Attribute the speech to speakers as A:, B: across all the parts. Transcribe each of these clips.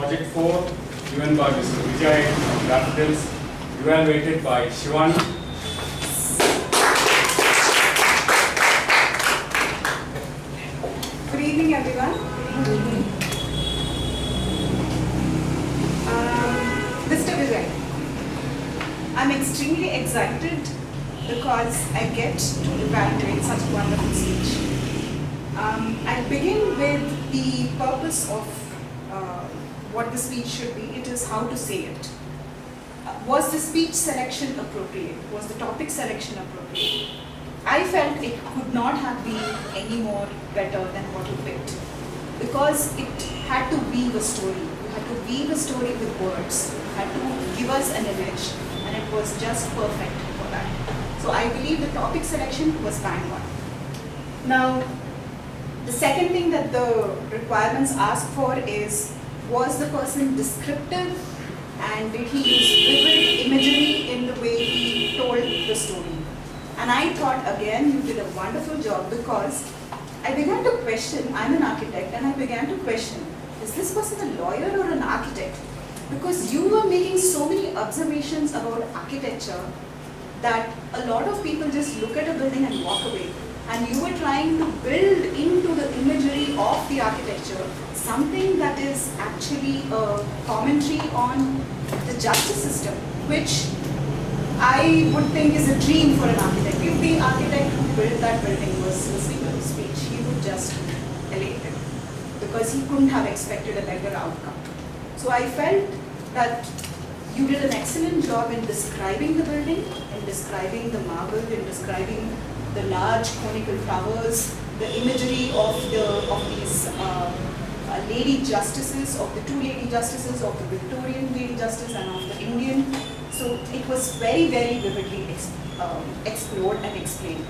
A: Project 4, given by Mr. Vijay from Daffodils, evaluated by Shivani.
B: Good evening, everyone. Mr. Vijay, I'm extremely excited because I get to evaluate such a wonderful speech. I'll begin with the purpose of what the speech should be. It is how to say it. Was the speech selection appropriate? Was the topic selection appropriate? I felt it could not have been any more better than what you picked, because it had to weave a story. You had to weave a story with words. You had to give us an image, and it was just perfect for that. So I believe the topic selection was bang on. Now, the second thing that the requirements ask for is, was the person descriptive, and did he use vivid imagery in the way he told the story? And I thought, again, you did a wonderful job, because I began to question, I'm an architect, and I began to question, is this person a lawyer or an architect? Because you were making so many observations about architecture that a lot of people just look at a building and walk away. And you were trying to build into the imagery of the architecture something that is actually a commentary on the justice system, which I would think is a dream for an architect. If the architect who built that building was listening to the speech, he would just elate it, because he couldn't have expected a better outcome. So I felt that you did an excellent job in describing the building, in describing the marble, in describing the large conical towers, the imagery of these lady justices, of the two lady justices, of the Victorian lady justice and of the Indian. So it was very, very vividly explored and explained.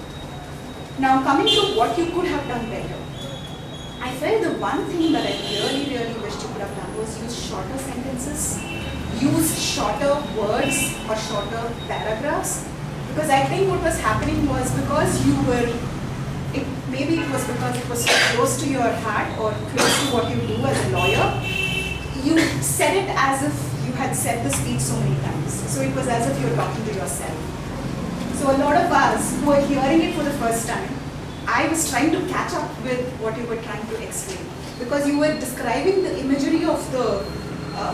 B: Now, coming to what you could have done better, I felt the one thing that I really, really wished you could have done was use shorter sentences, use shorter words or shorter paragraphs. Because I think what was happening was, because you were, maybe it was because it was so close to your heart or close to what you do as a lawyer, you said it as if you had said the speech so many times. So it was as if you were talking to yourself. So a lot of us who are hearing it for the first time, I was trying to catch up with what you were trying to explain. Because you were describing the imagery of the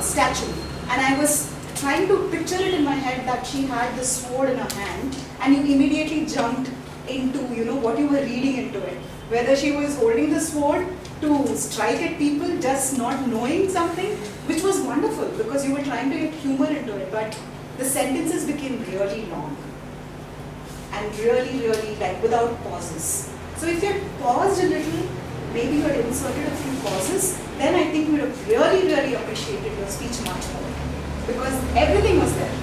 B: statue, and I was trying to picture it in my head that she had the sword in her hand, and you immediately jumped into, what you were reading into it. Whether she was holding the sword to strike at people, just not knowing something, which was wonderful, because you were trying to get humor into it, but the sentences became really long. And really, really, like, without pauses. So if you had paused a little, maybe you had inserted a few pauses, then I think we would have really, really appreciated your speech much more, because everything was there.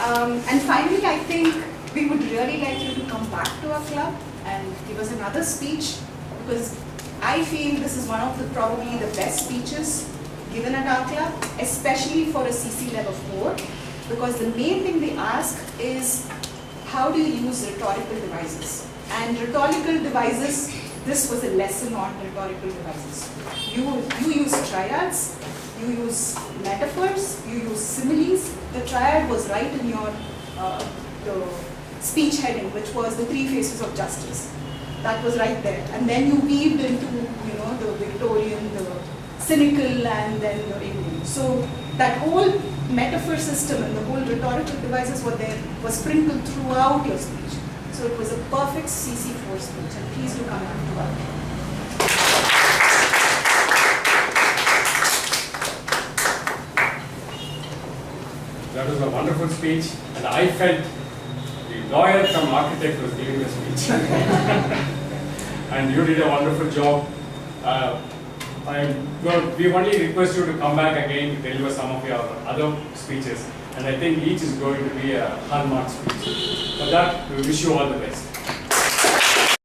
B: And finally, I think we would really like you to come back to our club and give us another speech, because I feel this is one of the probably the best speeches given at our club, especially for a CC level 4, because the main thing they ask is, how do you use rhetorical devices? And rhetorical devices, this was a lesson on rhetorical devices. You use triads, you use metaphors, you use similes. The triad was right in your the speech heading, which was the 3 faces of justice. That was right there. And then you weaved into, the Victorian, the cynical, and then the Indian. So that whole metaphor system and the whole rhetorical devices were there, was sprinkled throughout your speech. So it was a perfect CC4 speech, and please do come back to our club.
A: That was a wonderful speech, and I felt the lawyer come architect was giving the speech. And you did a wonderful job. We only request you to come back again to deliver some of your other speeches, and I think each is going to be a hallmark speech. For that, we wish you all the best.